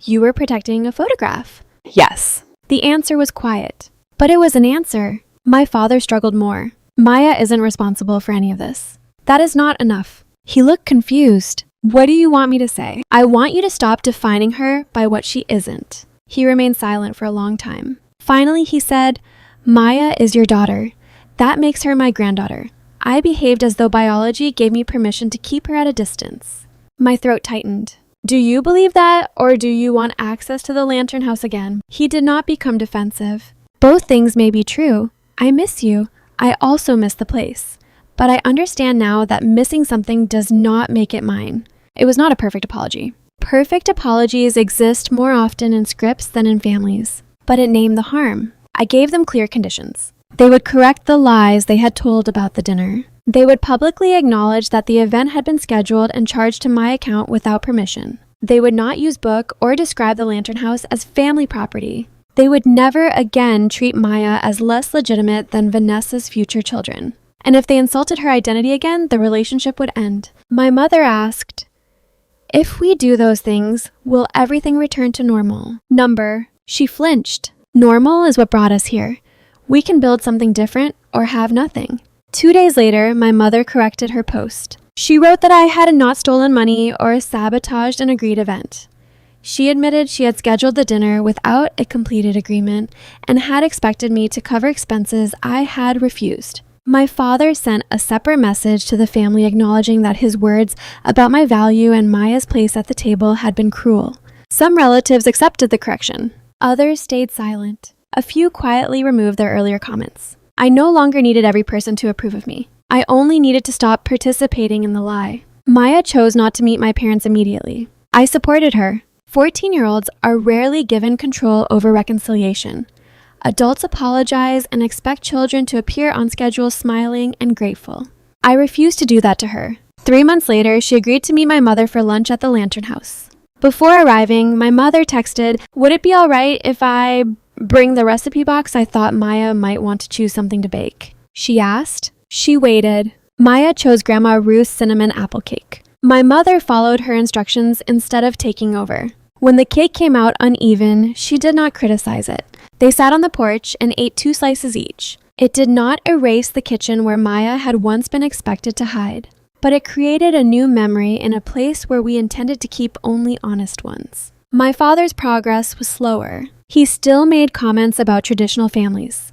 You were protecting a photograph." "Yes." The answer was quiet. But it was an answer. My father struggled more. "Maya isn't responsible for any of this." "That is not enough." He looked confused. "What do you want me to say?" "I want you to stop defining her by what she isn't." He remained silent for a long time. Finally, he said, "Maya is your daughter. That makes her my granddaughter." I behaved as though biology gave me permission to keep her at a distance. My throat tightened. "Do you believe that, or do you want access to the lantern house again?" He did not become defensive. "Both things may be true. I miss you. I also miss the place. But I understand now that missing something does not make it mine." It was not a perfect apology. Perfect apologies exist more often in scripts than in families. But it named the harm. I gave them clear conditions. They would correct the lies they had told about the dinner. They would publicly acknowledge that the event had been scheduled and charged to my account without permission. They would not use book or describe the lantern house as family property. They would never again treat Maya as less legitimate than Vanessa's future children. And if they insulted her identity again, the relationship would end. My mother asked, "If we do those things, will everything return to normal?" Number. She flinched. "Normal is what brought us here. We can build something different or have nothing." 2 days later, my mother corrected her post. She wrote that I had not stolen money or sabotaged an agreed event. She admitted she had scheduled the dinner without a completed agreement and had expected me to cover expenses I had refused. My father sent a separate message to the family acknowledging that his words about my value and Maya's place at the table had been cruel. Some relatives accepted the correction. Others stayed silent. A few quietly removed their earlier comments. I no longer needed every person to approve of me. I only needed to stop participating in the lie. Maya chose not to meet my parents immediately. I supported her. 14-year-olds are rarely given control over reconciliation. Adults apologize and expect children to appear on schedule smiling and grateful. I refused to do that to her. 3 months later, she agreed to meet my mother for lunch at the Lantern House. Before arriving, my mother texted, "Would it be all right if I bring the recipe box? I thought Maya might want to choose something to bake." She asked. She waited. Maya chose Grandma Ruth's cinnamon apple cake. My mother followed her instructions instead of taking over. When the cake came out uneven, she did not criticize it. They sat on the porch and ate 2 slices each. It did not erase the kitchen where Maya had once been expected to hide, but it created a new memory in a place where we intended to keep only honest ones. My father's progress was slower. He still made comments about traditional families.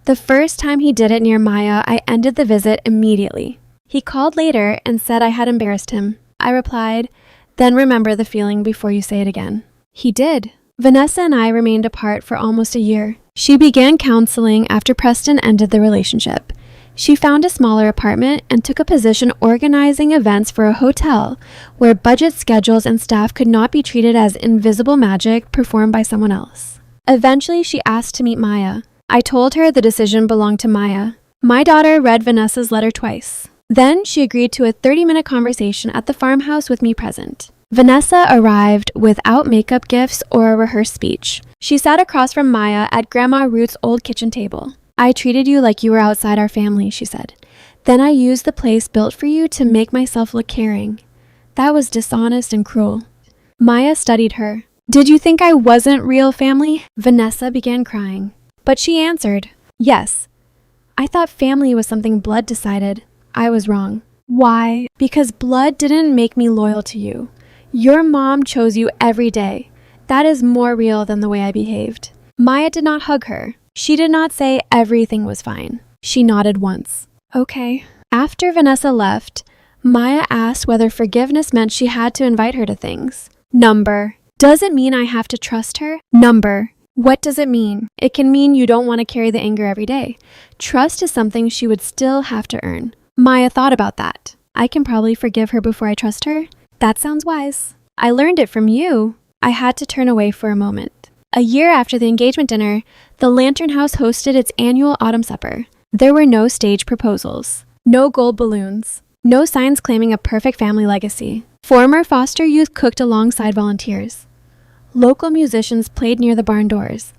The first time he did it near Maya, I ended the visit immediately. He called later and said I had embarrassed him. I replied, "Then remember the feeling before you say it again." He did. Vanessa and I remained apart for almost a year. She began counseling after Preston ended the relationship. She found a smaller apartment and took a position organizing events for a hotel where budget schedules and staff could not be treated as invisible magic performed by someone else. Eventually, she asked to meet Maya. I told her the decision belonged to Maya. My daughter read Vanessa's letter twice. Then she agreed to a 30-minute conversation at the farmhouse with me present. Vanessa arrived without makeup gifts or a rehearsed speech. She sat across from Maya at Grandma Ruth's old kitchen table. "I treated you like you were outside our family," she said. "Then I used the place built for you to make myself look caring. That was dishonest and cruel." Maya studied her. Did you think I wasn't real family? Vanessa began crying. But she answered, yes. I thought family was something blood decided. I was wrong. Why? Because blood didn't make me loyal to you. Your mom chose you every day. That is more real than the way I behaved. Maya did not hug her. She did not say everything was fine. She nodded once. Okay. After Vanessa left, Maya asked whether forgiveness meant she had to invite her to things. Number. Does it mean I have to trust her? Number. What does it mean? It can mean you don't want to carry the anger every day. Trust is something she would still have to earn. Maya thought about that. I can probably forgive her before I trust her. That sounds wise. I learned it from you. I had to turn away for a moment. A year after the engagement dinner, the Lantern House hosted its annual autumn supper. There were no stage proposals, no gold balloons, no signs claiming a perfect family legacy. Former foster youth cooked alongside volunteers. Local musicians played near the barn doors.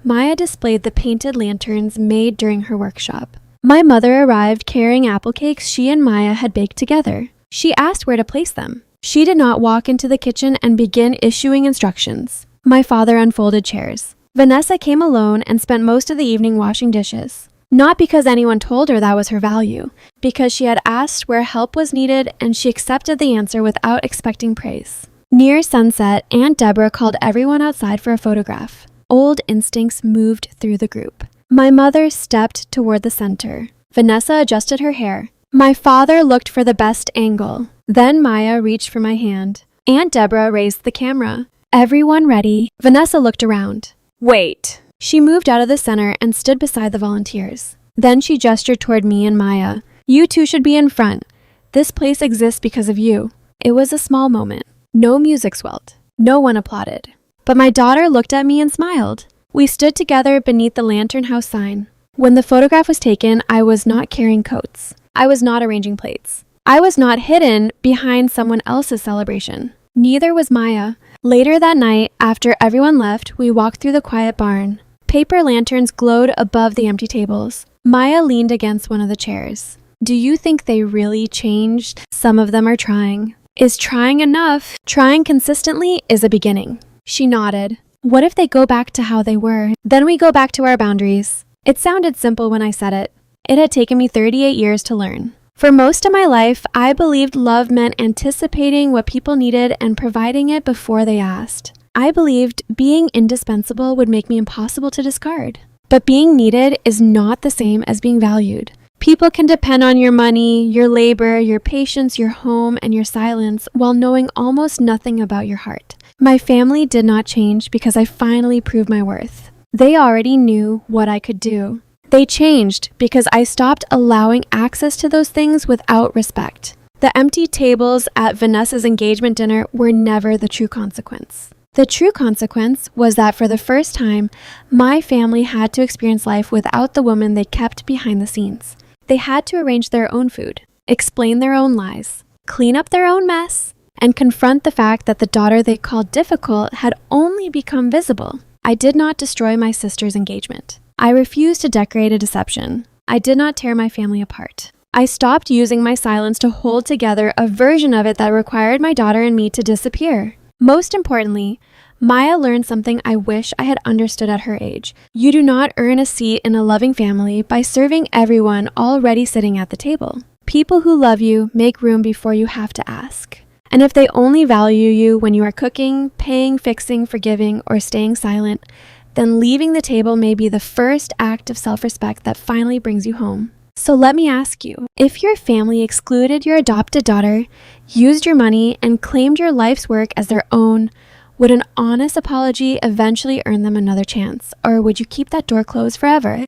Maya displayed the painted lanterns made during her workshop. My mother arrived carrying apple cakes she and Maya had baked together. She asked where to place them. She did not walk into the kitchen and begin issuing instructions. My father unfolded chairs. Vanessa came alone and spent most of the evening washing dishes. Not because anyone told her that was her value, because she had asked where help was needed and she accepted the answer without expecting praise. Near sunset, Aunt Deborah called everyone outside for a photograph. Old instincts moved through the group. My mother stepped toward the center. Vanessa adjusted her hair. My father looked for the best angle. Then Maya reached for my hand. Aunt Deborah raised the camera. Everyone ready? Vanessa looked around. Wait. She moved out of the center and stood beside the volunteers. Then she gestured toward me and Maya. You two should be in front. This place exists because of you. It was a small moment. No music swelled. No one applauded. But my daughter looked at me and smiled. We stood together beneath the Lantern House sign. When the photograph was taken, I was not carrying coats. I was not arranging plates. I was not hidden behind someone else's celebration. Neither was Maya. Later that night, after everyone left, we walked through the quiet barn. Paper lanterns glowed above the empty tables. Maya leaned against one of the chairs. Do you think they really changed? Some of them are trying. Is trying enough? Trying consistently is a beginning. She nodded. What if they go back to how they were? Then we go back to our boundaries. It sounded simple when I said it. It had taken me 38 years to learn. For most of my life, I believed love meant anticipating what people needed and providing it before they asked. I believed being indispensable would make me impossible to discard. But being needed is not the same as being valued. People can depend on your money, your labor, your patience, your home, and your silence while knowing almost nothing about your heart. My family did not change because I finally proved my worth. They already knew what I could do. They changed because I stopped allowing access to those things without respect. The empty tables at Vanessa's engagement dinner were never the true consequence. The true consequence was that for the first time, my family had to experience life without the woman they kept behind the scenes. They had to arrange their own food, explain their own lies, clean up their own mess, and confront the fact that the daughter they called difficult had only become visible. I did not destroy my sister's engagement. I refused to decorate a deception. I did not tear my family apart. I stopped using my silence to hold together a version of it that required my daughter and me to disappear. Most importantly, Maya learned something I wish I had understood at her age. You do not earn a seat in a loving family by serving everyone already sitting at the table. People who love you make room before you have to ask. And if they only value you when you are cooking, paying, fixing, forgiving, or staying silent, then leaving the table may be the first act of self-respect that finally brings you home. So let me ask you, if your family excluded your adopted daughter, used your money, and claimed your life's work as their own, would an honest apology eventually earn them another chance, or would you keep that door closed forever?